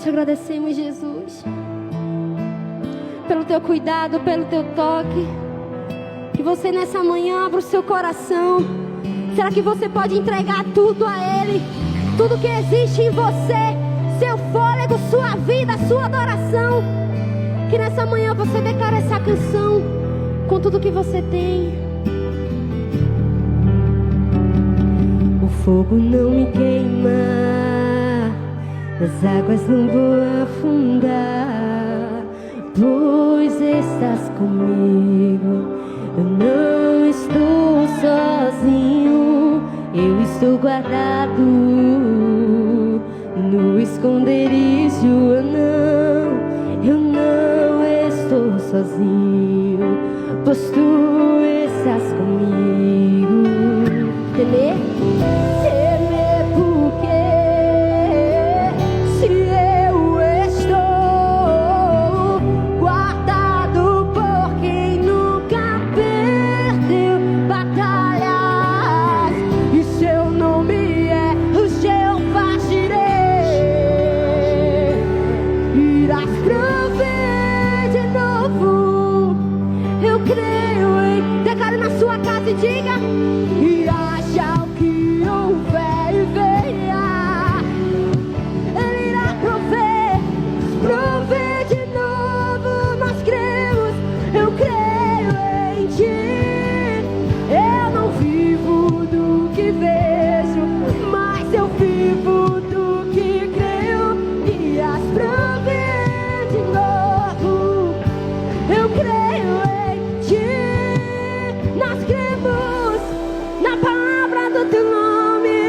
te agradecemos, Jesus, pelo teu cuidado, pelo teu toque. Que você nessa manhã abra o seu coração. Será que você pode entregar tudo a Ele? Tudo que existe em você, seu fôlego, sua vida, sua adoração. Que nessa manhã você declare essa canção com tudo que você tem. O fogo não me queima, nas águas não vou afundar, pois estás comigo. Eu não estou sozinho, eu estou guardado no esconderijo. Eu não estou sozinho, pois tu estás comigo. Temer? Temer porque se eu estou guardado por quem nunca perdeu batalhas, e seu nome é o Jeová Jireh. Irás prover de novo, eu creio em. Declare na sua casa e diga: e haja o que houver e venha, Ele irá prover de novo. Nós cremos, eu creio em ti. Eu não vivo do que vejo, mas eu vivo do que creio. Irás prover de novo, eu creio em ti. Nós cremos na palavra do teu nome.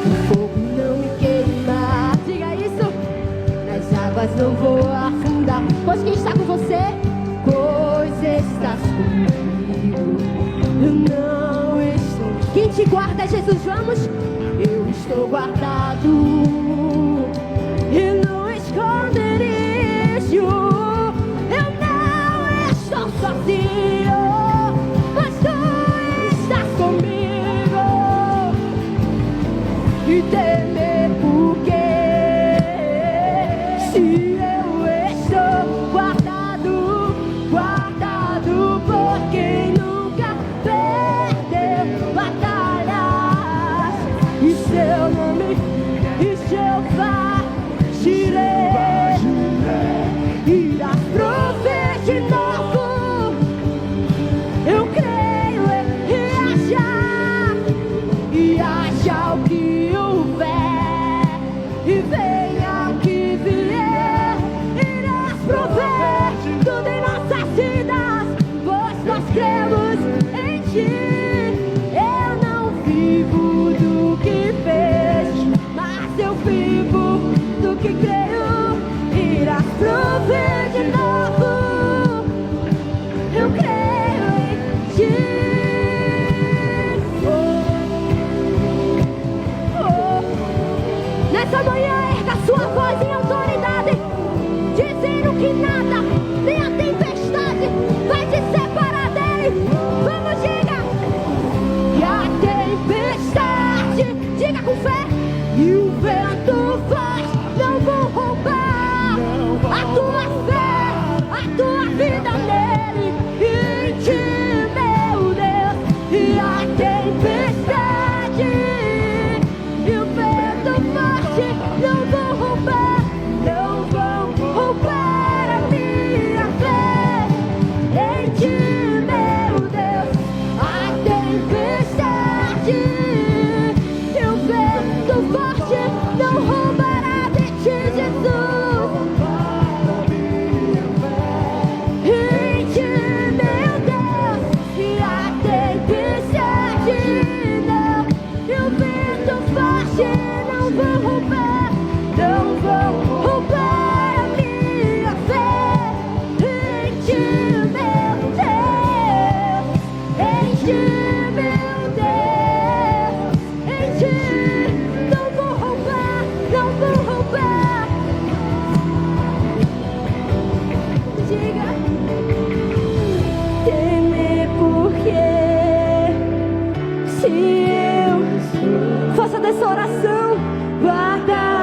O fogo não me queima, diga isso. Nas águas não vou afundar, pois quem está com você? Pois estás comigo. Eu não estou. Quem te guarda é Jesus, vamos. Eu estou guardado e no esconderijo. Eu não estou sozinho, mas tu estás comigo. E temer porque se eu estou guardado por quem nunca perdeu batalhas, e seu nome e Jeová Jireh. Irás prover de novo, eu creio e haja o que houver e venha o que vier. Irás prover tudo em nossas vidas, pois nós cremos em ti. Eu não vivo do que vejo, mas eu vivo do que creio. Irás prover de novo, eu creio em ti. Nessa manhã erga sua voz em autoridade, dizendo que nada, nem a tempestade vai te separar dele. Vamos, diga. E a tempestade, diga com fé, e o vento faz, não vão roubar a tua fé, a tua vida nele, em ti, meu Deus. E a tempestade e o vento forte não vão roubar a minha fé, em ti, meu Deus. A tempestade e o vento forte não roubará de ti, Jesus. Em ti, meu Deus. E a tempestade não, e o vento forte não vão roubar a minha fé. Em ti, meu Deus. Em ti, meu Deus. Em ti não vão roubar. Diga. Temer porque se eu faça dessa oração guardar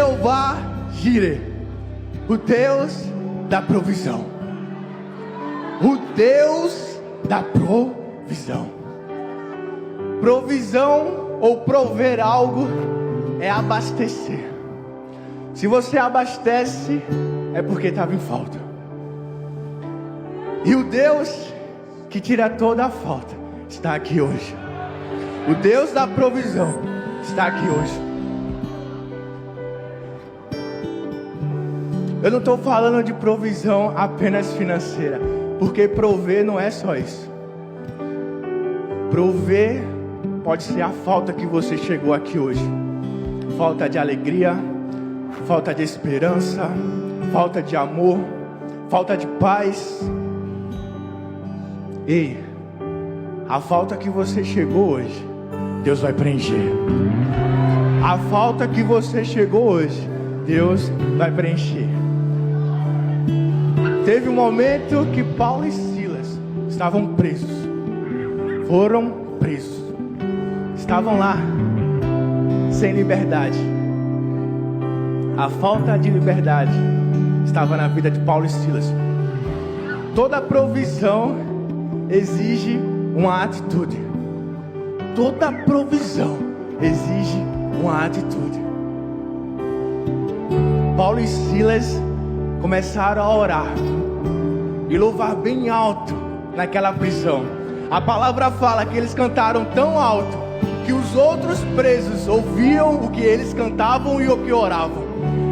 Jeová Jireh, o Deus da provisão. O Deus da provisão. Provisão ou prover algo é abastecer. Se você abastece, é porque estava em falta. E o Deus que tira toda a falta está aqui hoje. O Deus da provisão está aqui hoje. Eu não estou falando de provisão apenas financeira, porque prover não é só isso. Prover pode ser a falta que você chegou aqui hoje. Falta de alegria, falta de esperança, falta de amor, falta de paz. Ei, a falta que você chegou hoje, Deus vai preencher. A falta que você chegou hoje, Deus vai preencher. Teve um momento que Paulo e Silas estavam presos. Foram presos. Estavam lá, sem liberdade. A falta de liberdade estava na vida de Paulo e Silas. Toda provisão exige uma atitude. Toda provisão exige uma atitude. Paulo e Silas começaram a orar e louvar bem alto naquela prisão. A palavra fala que eles cantaram tão alto que os outros presos ouviam o que eles cantavam e o que oravam.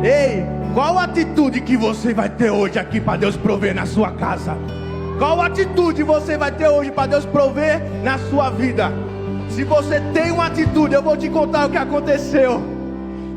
Ei, qual atitude que você vai ter hoje aqui para Deus prover na sua casa? Qual atitude você vai ter hoje para Deus prover na sua vida? Se você tem uma atitude, eu vou te contar o que aconteceu.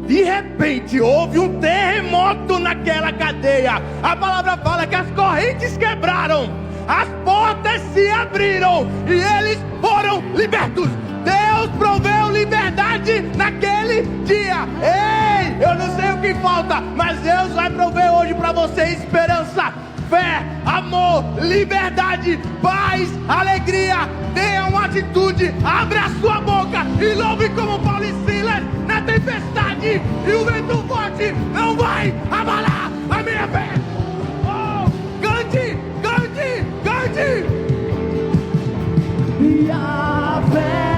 De repente houve um terremoto naquela cadeia. A palavra fala que as correntes quebraram, as portas se abriram e eles foram libertos. Deus proveu liberdade naquele dia. Ei, eu não sei o que falta, mas Deus vai prover hoje para você esperança, fé, amor, liberdade, paz, alegria. Tenha uma atitude, abra a sua boca e louve como Paulo e Silas na tempestade. E o vento forte não vai abalar a minha fé. Oh, cante, cante, cante. E a fé.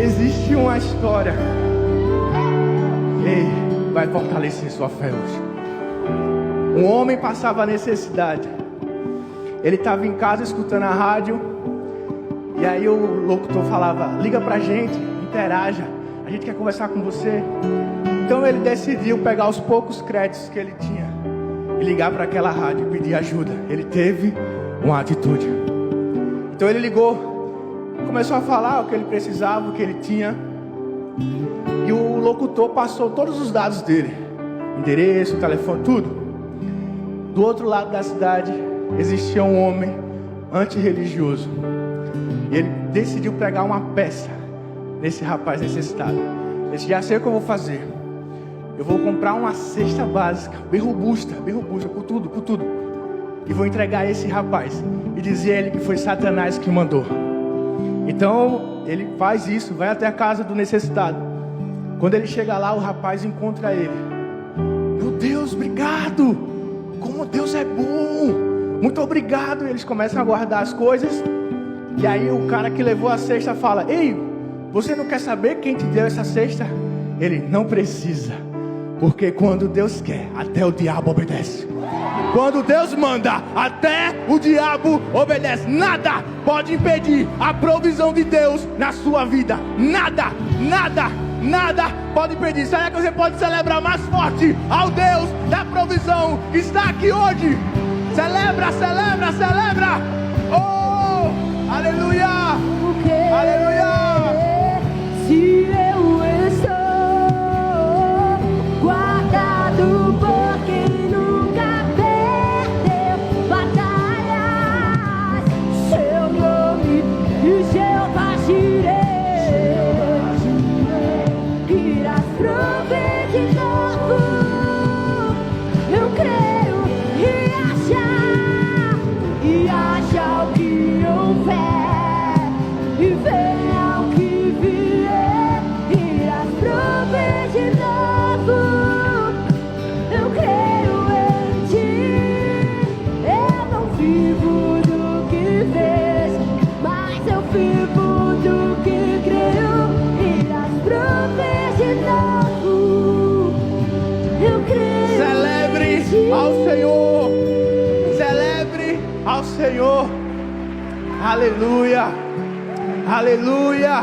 Existe uma história. Ei, vai fortalecer sua fé hoje. Um homem passava necessidade. Ele estava em casa escutando a rádio. E aí o locutor falava: liga pra gente, interaja, a gente quer conversar com você. Então ele decidiu pegar os poucos créditos que ele tinha e ligar para aquela rádio e pedir ajuda. Ele teve uma atitude. Então ele ligou, começou a falar o que ele precisava, o que ele tinha. E o locutor passou todos os dados dele, endereço, telefone, tudo. Do outro lado da cidade existia um homem antirreligioso. E ele decidiu pregar uma peça nesse rapaz necessitado. Ele disse: já sei o que eu vou fazer. Eu vou comprar uma cesta básica, bem robusta, com tudo. e vou entregar esse rapaz. E dizer a ele que foi Satanás que mandou. Então ele faz isso, vai até a casa do necessitado. Quando ele chega lá, o rapaz encontra ele. Meu Deus, obrigado! Como Deus é bom! Muito obrigado! E eles começam a guardar as coisas. E aí o cara que levou a cesta fala: ei, você não quer saber quem te deu essa cesta? Ele: não precisa, porque quando Deus quer, até o diabo obedece. Quando Deus manda, até o diabo obedece. Nada pode impedir a provisão de Deus na sua vida. Nada, nada, nada pode impedir. Será que você pode celebrar mais forte ao Deus da provisão que está aqui hoje? Celebra, celebra, celebra. Oh, aleluia, Porque aleluia. se eu estou guardado por quem nunca perdeu batalhas, seu nome e Jeová Jireh irás prover de novo. Eu creio e haja o que houver, e venha o que vier, irás prover de novo. Eu creio em ti. Eu não vivo do que vejo, mas eu vivo do que creio. Irás prover de novo. Eu creio. Celebre ao Senhor. Celebre ao Senhor. Aleluia. Aleluia.